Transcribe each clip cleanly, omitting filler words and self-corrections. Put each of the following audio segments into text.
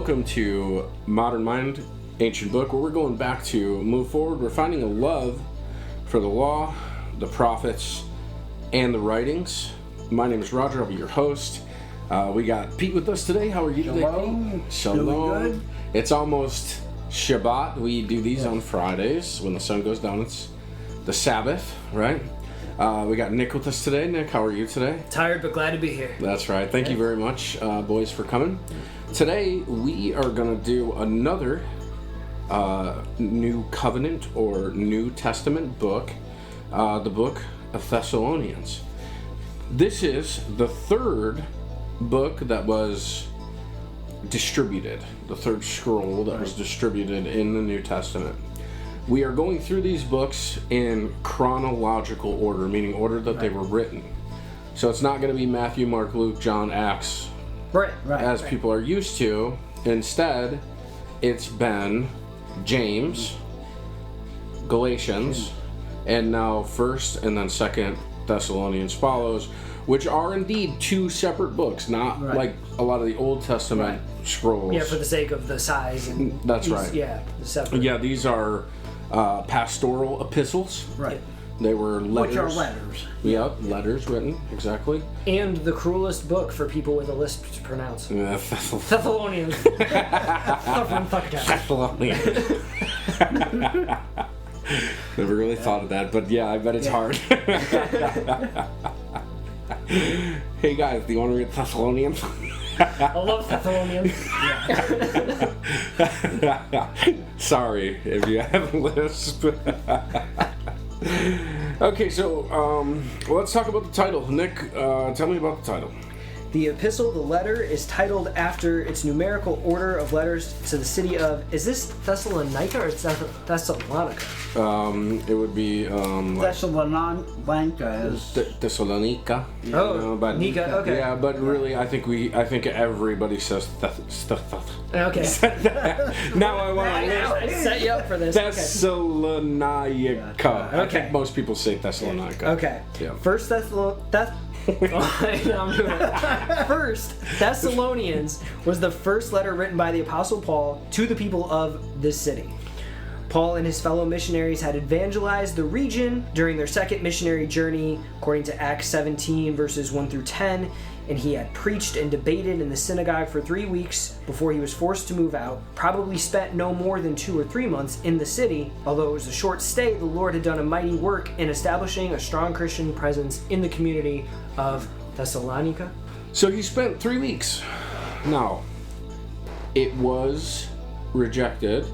Welcome to Modern Mind, Ancient Book, where we're going back to move forward. We're finding a love for the law, the prophets, and the writings. My name is Roger. I'll be your host. We got Pete with us today. How are you today, Pete? Shalom. Doing good. It's almost Shabbat. We do these on Fridays when the sun goes down. It's the Sabbath, right? We got Nick with us today. Nick, how are you today? Tired, but glad to be here. That's right. Thank you very much, boys, for coming. Today, we are going to do another New Covenant or New Testament book, the book of Thessalonians. This is the third book that was distributed, the third scroll that was distributed in the New Testament. We are going through these books in chronological order, meaning order that they were written. So it's not going to be Matthew, Mark, Luke, John, Acts, as people are used to. Instead, it's been James, Galatians, and now 1st and then 2nd Thessalonians follows, which are indeed two separate books, not like a lot of the Old Testament scrolls. Yeah, for the sake of the size. And That's these, right. Yeah, the separate. Yeah, these are pastoral epistles. Right. They were letters. Which are letters. Yep, letters written, exactly. And the cruelest book for people with a lisp to pronounce. Thessalonians. Thessalonians. Never really thought of that, but yeah, I bet it's hard. Hey guys, do you want to read Thessalonians? I love Thessalonians. Sorry if you have a lisp. Okay, so let's talk about the title. Nick, tell me about the title. The epistle, the letter, is titled after its numerical order of letters to the city of... Is this Thessalonica or Thessalonica? It would be Thessalonica is... Thessalonica. But Nika, okay. Yeah, but really, I think everybody says Okay. Now I want I set you up for this. Thessalonica. Okay. I think most people say Thessalonica. Okay. Yeah. First Thessalonians was the first letter written by the Apostle Paul to the people of this city. Paul and his fellow missionaries had evangelized the region during their second missionary journey, according to Acts 17, verses 1 through 10, and he had preached and debated in the synagogue for 3 weeks before he was forced to move out. Probably spent no more than 2 or 3 months in the city. Although it was a short stay, the Lord had done a mighty work in establishing a strong Christian presence in the community of Thessalonica. So he spent 3 weeks. Now, it was rejected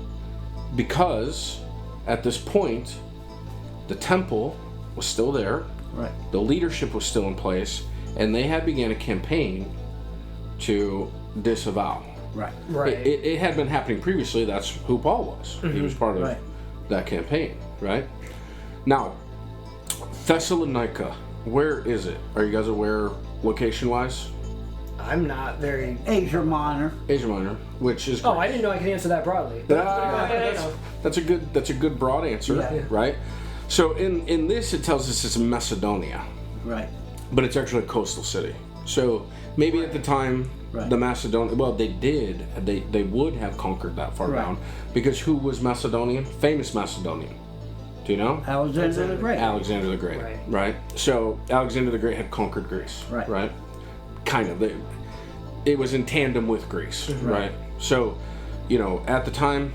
because at this point, the temple was still there. Right. The leadership was still in place. And they had began a campaign to disavow. Right. It had been happening previously. That's who Paul was. Mm-hmm. He was part of that campaign, right? Now, Thessalonica, where is it? Are you guys aware location-wise? I'm not very... Asia Minor. Asia Minor, which is... Oh, I didn't know I could answer that broadly. That's a good broad answer, right? So in this, it tells us it's Macedonia. Right. But it's actually a coastal city. So maybe at the time, the Macedonian... Well, they did. They would have conquered that far down. Because who was Macedonian? Famous Macedonian. Do you know? Alexander the Great. Alexander the Great. Right. So Alexander the Great had conquered Greece. Right. Kind of. It was in tandem with Greece. Right. So, at the time,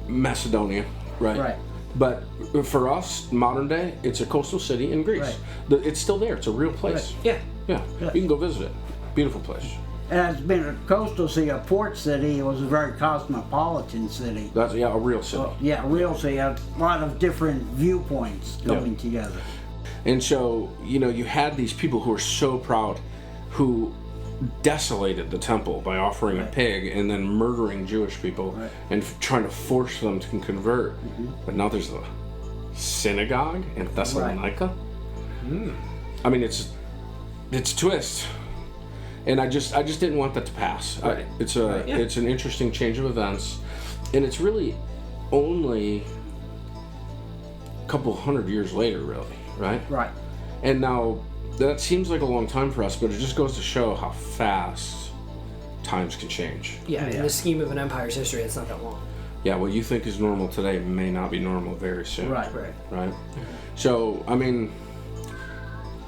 Macedonia. Right. But for us, modern day, it's a coastal city in Greece. It's still there. It's a real place. Yeah. You can go visit it. Beautiful place. And it's been a coastal city, a port city. It was a very cosmopolitan city. That's a real city. A real city. A lot of different viewpoints coming together. And so, you had these people who were so proud, who desolated the temple by offering a pig and then murdering Jewish people and trying to force them to convert. But now there's a synagogue in Thessalonica. I mean, it's a twist, and I just didn't want that to pass. It's an interesting change of events, and it's really only a couple hundred years later, really, right? And now that seems like a long time for us, but it just goes to show how fast times can change. Yeah, in the scheme of an empire's history, it's not that long. Yeah, what you think is normal today may not be normal very soon. Right. Right? So, I mean,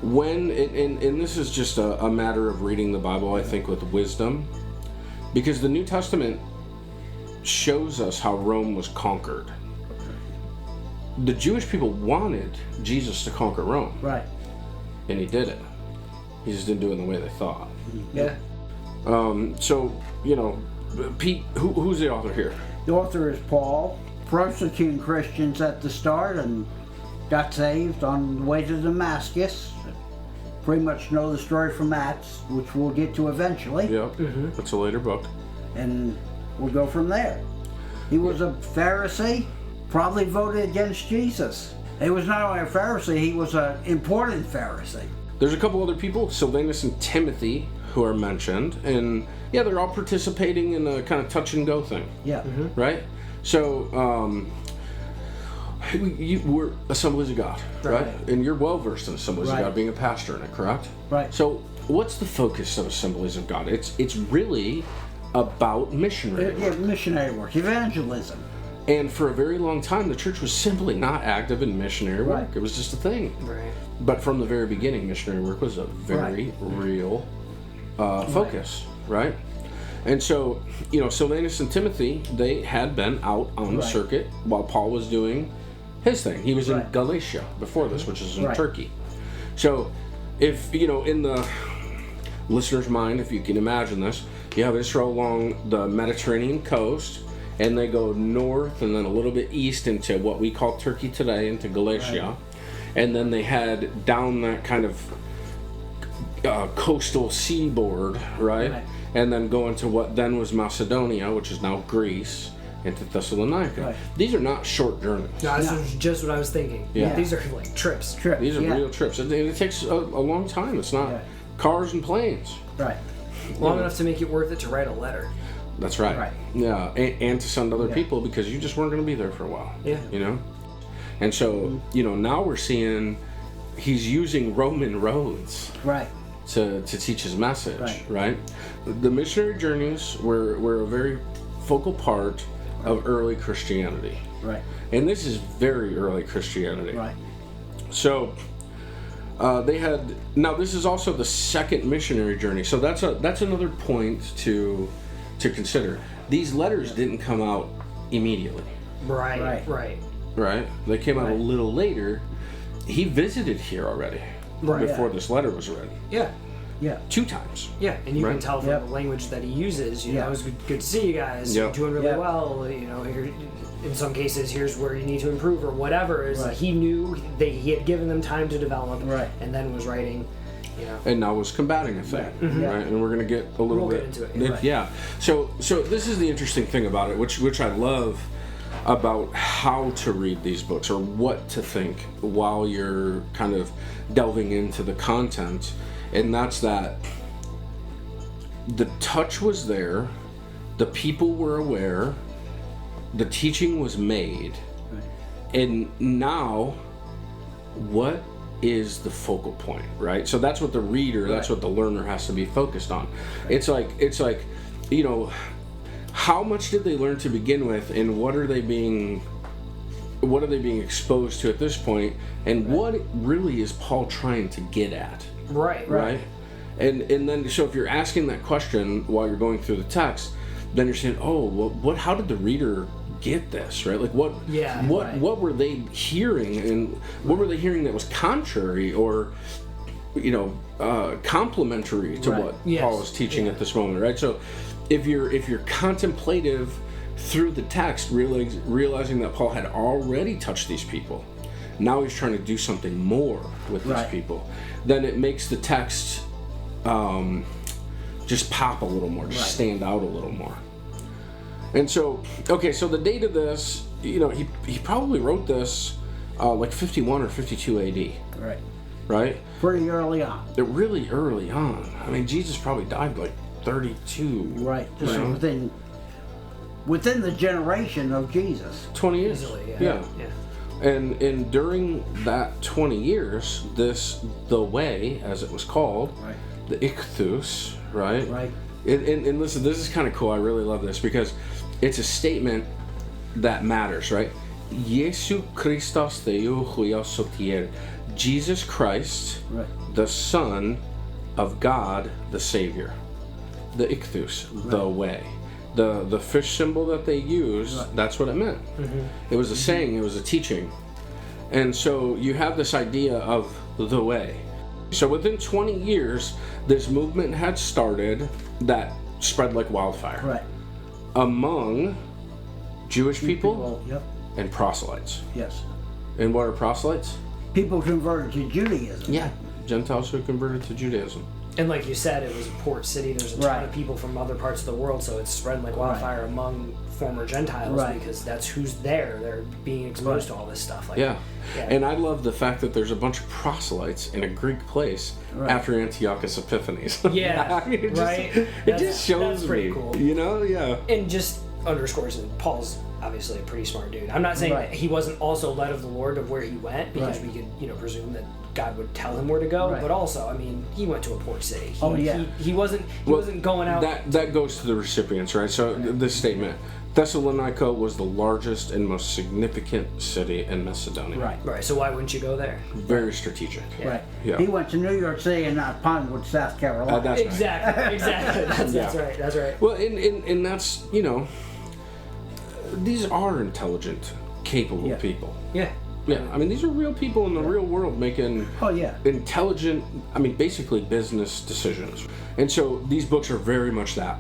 and this is just a matter of reading the Bible, I think, with wisdom, because the New Testament shows us how Rome was conquered. The Jewish people wanted Jesus to conquer Rome. Right. And he did it. He just didn't do it in the way they thought. Yeah. So, Pete, who's the author here? The author is Paul, persecuting Christians at the start and got saved on the way to Damascus. Pretty much know the story from Acts, which we'll get to eventually. Yep, that's a later book. And we'll go from there. He was a Pharisee, probably voted against Jesus. He was not only a Pharisee, he was an important Pharisee. There's a couple other people, Silvanus and Timothy, who are mentioned, and yeah, they're all participating in a kind of touch and go thing. Yeah. Right? So, we're Assemblies of God, right? And you're well versed in Assemblies of God, being a pastor in it, correct? Right. So, what's the focus of Assemblies of God? It's really about missionary work. Missionary work, evangelism. And for a very long time, the church was simply not active in missionary work. It was just a thing. Right. But from the very beginning, missionary work was a very real focus, right? And so, Silvanus and Timothy, they had been out on the circuit while Paul was doing his thing. He was in Galatia before this, which is in Turkey. So, if, in the listener's mind, if you can imagine this, you have Israel along the Mediterranean coast, and they go north and then a little bit east into what we call Turkey today, into Galatia. And then they head down that kind of coastal seaboard, right? And then go into what then was Macedonia, which is now Greece, into Thessalonica. These are not short journeys. No, this was just what I was thinking. Yeah. These are like trips. These are real trips. It takes a long time. It's not cars and planes. Right. Long enough to make it worth it to write a letter. That's right. Yeah, and to send other people, because you just weren't going to be there for a while. Yeah. And so, now we're seeing he's using Roman roads. Right. To teach his message, right? The missionary journeys were a very focal part of early Christianity. Right. And this is very early Christianity. Right. So they had, now this is also the second missionary journey. So that's another point to consider. These letters didn't come out immediately. Right? They came out a little later. He visited here already. Before this letter was written. Yeah. 2 times. Yeah, and you can tell from the language that he uses, it was good to see you guys, you're doing really well, here, in some cases, here's where you need to improve, or whatever. He knew he had given them time to develop, and then was writing, And now was combating a thing, right? And we're going to get a little bit into it. Yeah. So this is the interesting thing about it, which I love about how to read these books, or what to think while you're kind of delving into the content, and that's that the touch was there, the people were aware, the teaching was made, and now what is the focal point, right? So that's what the reader, that's what the learner has to be focused on. It's like how much did they learn to begin with, and what are they being exposed to at this point, and what really is Paul trying to get at? Right? And then, so if you're asking that question while you're going through the text, then you're saying, oh, well, how did the reader get this, right? Like what were they hearing, and what were they hearing that was contrary or complementary to what Paul is teaching at this moment, right? So if you're contemplative through the text, realizing that Paul had already touched these people, now he's trying to do something more with these people, then it makes the text just pop a little more, just stand out a little more. And so, so the date of this, he probably wrote this like 51 or 52 AD. Right? Pretty early on. Really early on. I mean, Jesus probably died like 32. Right. Just within the generation of Jesus. 20 years. Easily, yeah. And during that 20 years, the way, as it was called, the ichthus, right? And listen, this is kind of cool. I really love this because it's a statement that matters, right? Jesu Christos Theou huios sotier. Jesus Christ, Right. the Son of God, the Savior. The ichthus, the way. The fish symbol that they use, that's what it meant. It was a saying, it was a teaching. And so you have this idea of the way. So within 20 years, this movement had started that spread like wildfire. Right. Among Jewish people Well, yep. and proselytes. Yes. And what are proselytes? People converted to Judaism. Yeah. Gentiles who converted to Judaism. And like you said, it was a port city. There's a ton Right. of people from other parts of the world, so it's spreading like wildfire among former Gentiles Right. because that's who's there. They're being exposed to all this stuff. Like, Yeah. Yeah. And I love the fact that there's a bunch of proselytes in a Greek place after Antiochus Epiphanes. Yeah, I mean, it right? It That's- just shows that's pretty me, cool. you know? Yeah. And just underscores that Paul's obviously a pretty smart dude. I'm not saying Right. that he wasn't also led of the Lord of where he went, because Right. we could, presume that God would tell him where to go. Right. But also, I mean, he went to a port city. He wasn't going out. That goes to the recipients, right? So this statement, Thessalonica was the largest and most significant city in Macedonia. Right. Right. So why wouldn't you go there? Very strategic. Right. Yeah. He went to New York City and not Pinewood, South Carolina. That's right. Exactly. Exactly. That's Yeah. right. That's right. Well, and that's, these are intelligent, capable Yeah. people. Yeah. Yeah, I mean, these are real people in the real world making Oh, yeah. intelligent, basically business decisions. And so these books are very much that.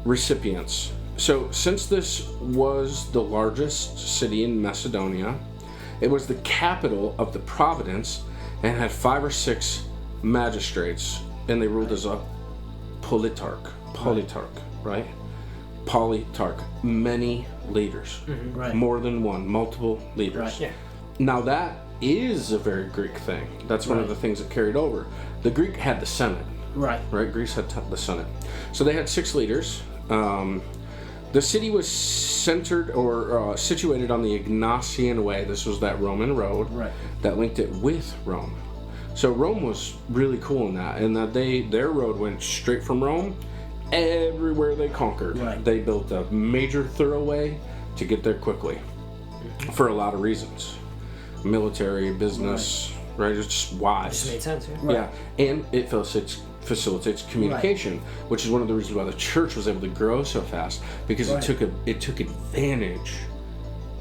Recipients. So since this was the largest city in Macedonia, it was the capital of the province and had 5 or 6 magistrates, and they ruled as a politarch, right? Polytarch, many leaders, Right. more than one, multiple leaders. Right. Yeah. Now that is a very Greek thing. That's one of Right. the things that carried over. The Greek had the Senate, Right. right? Greece had the Senate. So they had 6 leaders. The city was centered or situated on the Egnatian Way. This was that Roman road Right. that linked it with Rome. So Rome was really cool in that their road went straight from Rome everywhere they conquered. Right. They built a major thoroughway to get there quickly for a lot of reasons. Military, business, right? It's just wise. Just made sense. Yeah. Yeah, and it facilitates communication, which is one of the reasons why the church was able to grow so fast, because Right. it took advantage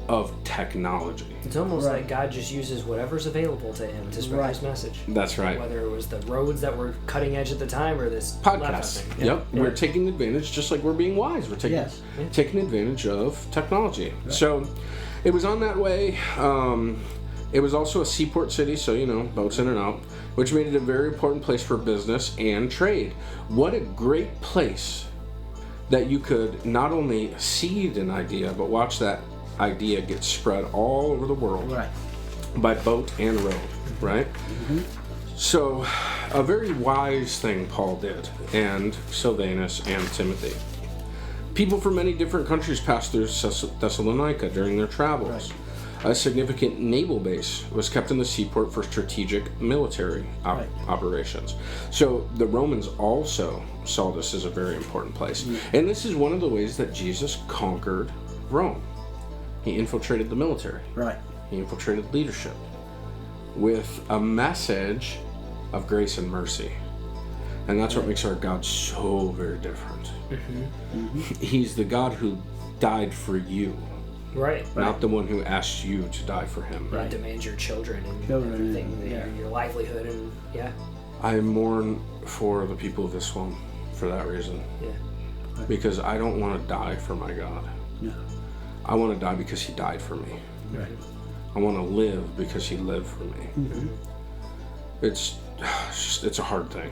of technology. It's almost Right. like God just uses whatever's available to him to spread his message. That's right. Whether it was the roads that were cutting edge at the time or this Podcasts. laptop thing. Yep, Yeah. we're taking advantage, just like we're being wise. We're taking Yes. taking advantage of technology. So it was on that way. It was also a seaport city, so boats in and out, which made it a very important place for business and trade. What a great place that you could not only seed an idea, but watch that idea get spread all over the world Right. by boat and road, right? So, a very wise thing Paul did, and Silvanus and Timothy. People from many different countries passed through Thessalonica during their travels. A significant naval base was kept in the seaport for strategic military operations. So the Romans also saw this as a very important place. And this is one of the ways that Jesus conquered Rome. He infiltrated the military. Right. He infiltrated leadership with a message of grace and mercy. And that's what makes our God so very different. He's the God who died for you, Right. not the one who asked you to die for him. Right. Demands your children and Children, everything, yeah. your livelihood, and yeah. I mourn for the people of Islam for that reason. Yeah. Because I don't want to die for my God. No. I want to die because he died for me. Right. I want to live because he lived for me. It's a hard thing.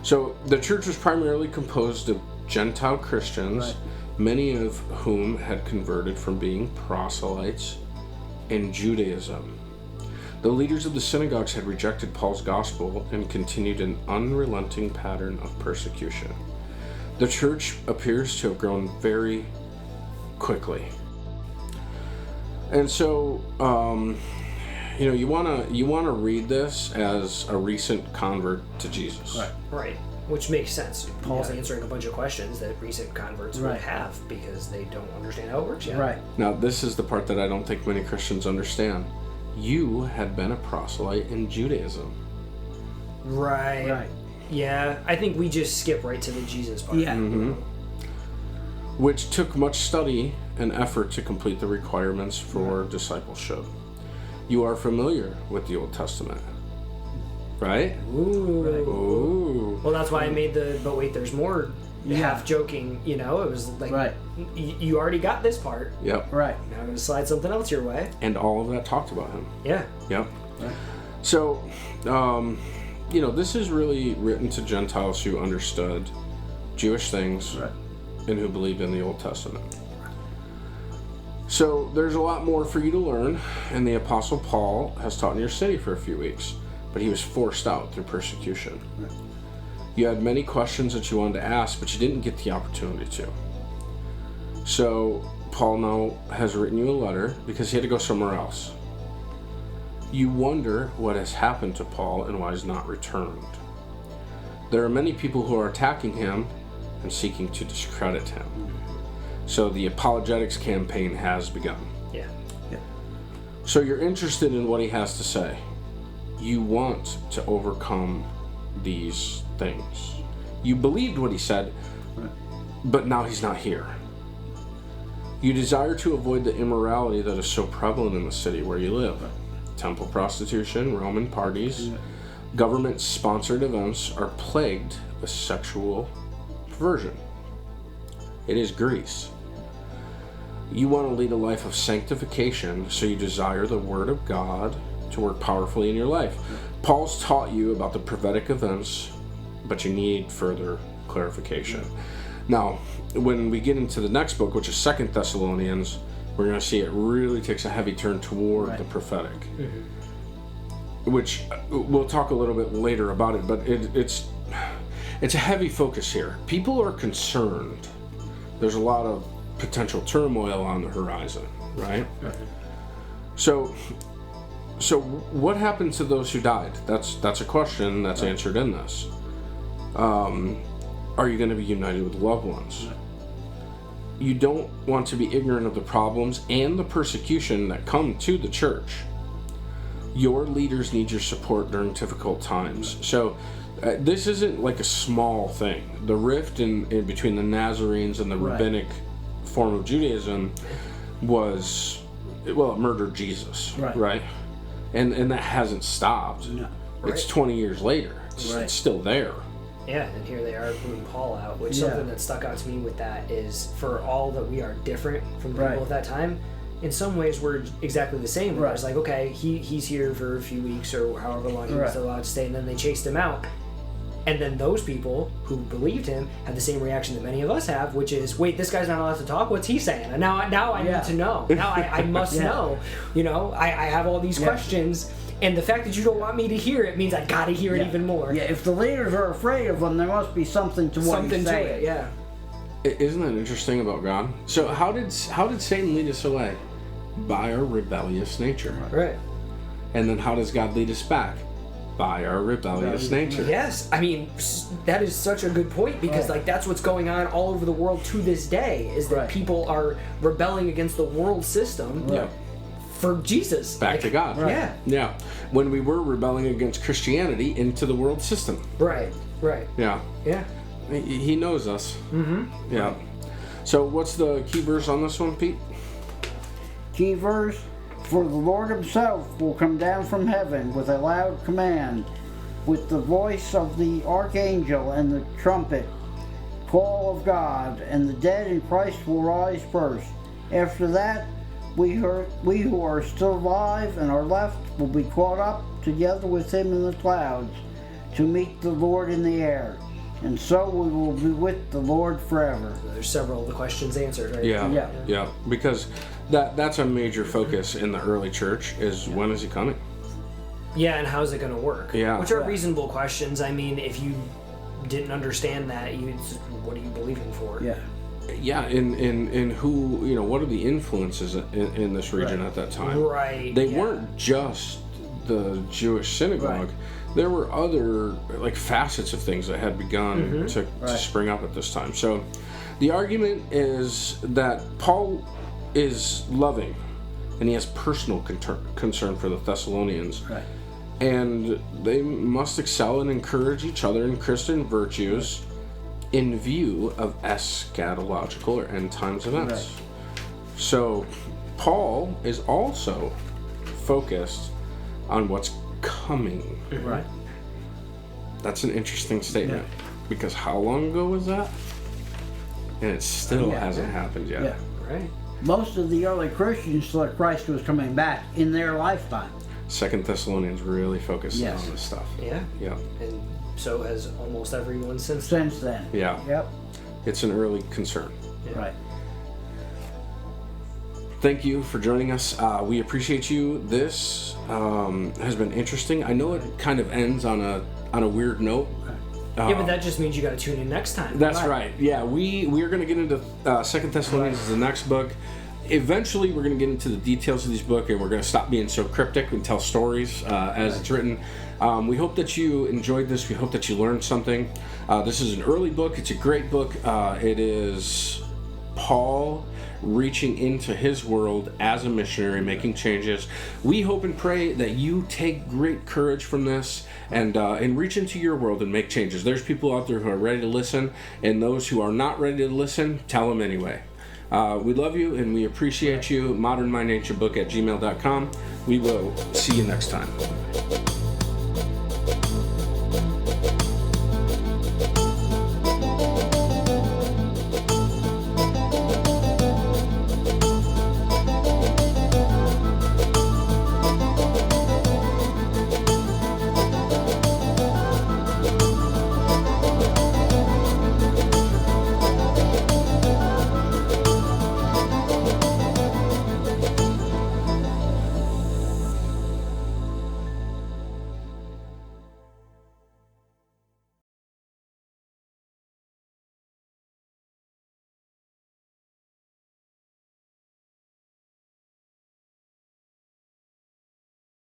So the church was primarily composed of Gentile Christians, many of whom had converted from being proselytes in Judaism. The leaders of the synagogues had rejected Paul's gospel and continued an unrelenting pattern of persecution. The church appears to have grown very quickly. And so, you wanna read this as a recent convert to Jesus. Right. Right. which makes sense. Paul's Yeah. answering a bunch of questions that recent converts would Right. have because they don't understand how it works yet. Right. Now, this is the part that I don't think many Christians understand. You had been a proselyte in Judaism. Right. Right. Yeah, I think we just skip right to the Jesus part. Yeah. Which took much study and effort to complete the requirements for discipleship. You are familiar with the Old Testament, right? Ooh. Ooh. Well, that's why I made the, but wait, there's more Yeah. half joking, you know? It was like, Right. you already got this part. Yep. Right. Now I'm going to slide something else your way. And all of that talked about him. Yeah. Yep. Right. So, this is really written to Gentiles who understood Jewish things Right. and who believed in the Old Testament. So, there's a lot more for you to learn, and the Apostle Paul has taught in your city for a few weeks, but he was forced out through persecution. Right. You had many questions that you wanted to ask, but you didn't get the opportunity to. So, Paul now has written you a letter because he had to go somewhere else. You wonder what has happened to Paul and why he's not returned. There are many people who are attacking him and seeking to discredit him. So the apologetics campaign has begun. Yeah. So you're interested in what he has to say. You want to overcome these things. You believed what he said, but now he's not here. You desire to avoid the immorality that is so prevalent in the city where you live. Temple prostitution, Roman parties, government-sponsored events are plagued with sexual perversion. It is Greece. You want to lead a life of sanctification, so you desire the Word of God to work powerfully in your life. Paul's taught you about the prophetic events, but you need further clarification. Now, when we get into the next book, which is 2 Thessalonians, we're going to see it really takes a heavy turn toward the prophetic. Which we'll talk a little bit later about it, but it's a heavy focus here. People are concerned. There's a lot of potential turmoil on the horizon, right? So what happened to those who died? That's a question that's answered in this. Are you going to be united with loved ones? You don't want to be ignorant of the problems and the persecution that come to the church. Your leaders need your support during difficult times. So this isn't like a small thing. The rift in between the Nazarenes and the rabbinic form of Judaism was, well, it murdered Jesus, right? And that hasn't stopped. No. It's 20 years later. It's still there. Yeah, and here they are booting Paul out, which something that stuck out to me with that is for all that we are different from the people of that time, in some ways we're exactly the same. Where it's like, okay, he's here for a few weeks or however long he was allowed to stay, and then they chased him out. And then those people who believed him had the same reaction that many of us have, which is, wait, this guy's not allowed to talk? What's he saying? And now I need to know. Now I must know. You know, I have all these questions. And the fact that you don't want me to hear it means I gotta hear it even more. Yeah, if the leaders are afraid of them, there must be something to what he's saying. Isn't that interesting about God? So how did Satan lead us away? By our rebellious nature. Right. And then how does God lead us back? By our rebellious nature. Yes, I mean, that is such a good point because like that's what's going on all over the world to this day is that people are rebelling against the world system. For Jesus. Back to God. Yeah. When we were rebelling against Christianity into the world system. Right. Yeah. He knows us. Yeah. So what's the key verse on this one, Pete? Key verse, for the Lord himself will come down from heaven with a loud command, with the voice of the archangel and the trumpet call of God, and the dead in Christ will rise first. After that, we who are still alive and are left will be caught up together with him in the clouds to meet the Lord in the air. And so we will be with the Lord forever. There's several of the questions answered, right? Yeah. Because that's a major focus in the early church is when is he coming? Yeah, and how's it going to work? Yeah. Which are reasonable questions. I mean, if you didn't understand that, what are you believing for? Yeah, in who, you know, what are the influences in this region at that time? Right. They weren't just the Jewish synagogue. there were other like facets of things that had begun to spring up at this time. So the argument is that Paul is loving and he has personal concern for the Thessalonians. Right. And they must excel and encourage each other in Christian virtues in view of eschatological or end times events. Right. So Paul is also focused on what's coming. Right. That's an interesting statement because how long ago was that? And it still hasn't happened yet. Yeah. Right. Most of the early Christians thought Christ was coming back in their lifetime. 2 Thessalonians really focuses Yes. on this stuff. Yeah. Yeah. And so has almost everyone since then. Since then. Yeah. Yep. It's an early concern. Yeah. Right. Thank you for joining us. We appreciate you. This has been interesting. I know it kind of ends on a weird note. Yeah, but that just means you got to tune in next time. That's right. Yeah, we are going to get into 2 Thessalonians as the next book. Eventually, we're going to get into the details of this book, and we're going to stop being so cryptic and tell stories as it's written. We hope that you enjoyed this. We hope that you learned something. This is an early book. It's a great book. It is Paul reaching into his world as a missionary, making changes. We hope and pray that you take great courage from this and reach into your world and make changes. There's people out there who are ready to listen, and those who are not ready to listen, tell them anyway. We love you and we appreciate you. modernmynnaturebook@gmail.com. We will see you next time.